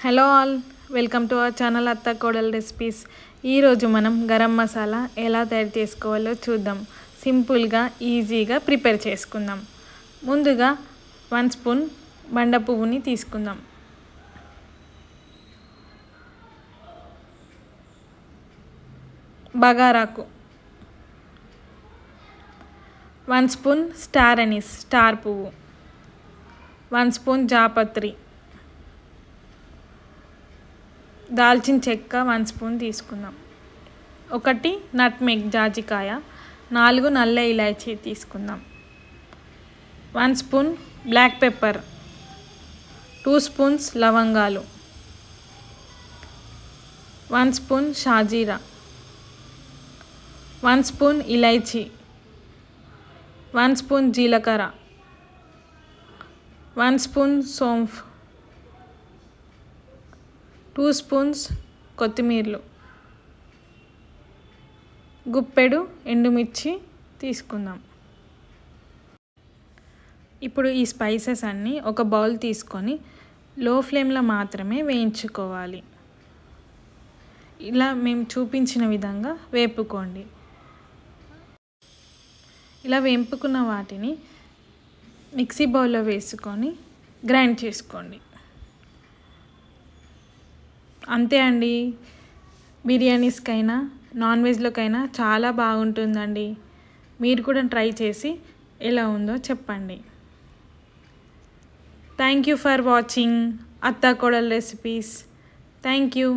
Hello all, welcome to our channel అత్త కోడల్ recipes. ఈరోజు మనం గరం మసాలా ఎలా తయారు చేసుకోవాలో చూద్దాం. సింపుల్గా ఈజీగా ప్రిపేర్ చేసుకుందాం. ముందుగా 1 స్పూన్ బండ పువ్వుని తీసుకుందాం. బగారాకు 1 స్పూన్ స్టార్ అనీస్ స్టార్ పువ్వు, 1 స్పూన్ జాపత్రి, దాల్చిన చెక్క 1 స్పూన్ తీసుకుందాం. 1 నట్మెగ్ జాజికాయ, 4 నల్ల ఇలాచీ తీసుకుందాం. 1 స్పూన్ బ్లాక్ పెప్పర్, 2 స్పూన్స్ లవంగాలు, 1 స్పూన్ షాజీరా, 1 స్పూన్ ఇలాచీ, 1 స్పూన్ జీలకర్ర, 1 స్పూన్ సోంఫ్, 2 స్పూన్స్ కొత్తిమీరలు, గుప్పెడు ఎండుమిర్చి తీసుకుందాం. ఇప్పుడు ఈ స్పైసెస్ అన్నీ ఒక బౌల్ తీసుకొని లో ఫ్లేమ్లో మాత్రమే వేయించుకోవాలి. ఇలా మేము చూపించిన విధంగా వేపుకోండి. ఇలా వేపుకున్న వాటిని మిక్సీ బౌల్లో వేసుకొని గ్రైండ్ చేసుకోండి. అంతే అండి, బిర్యానీస్కైనా నాన్ వెజ్లోకైనా చాలా బాగుంటుందండి. మీరు కూడా ట్రై చేసి ఎలా ఉందో చెప్పండి. థ్యాంక్ యూ ఫర్ వాచింగ్ అత్తా కోడల్ రెసిపీస్. Thank you.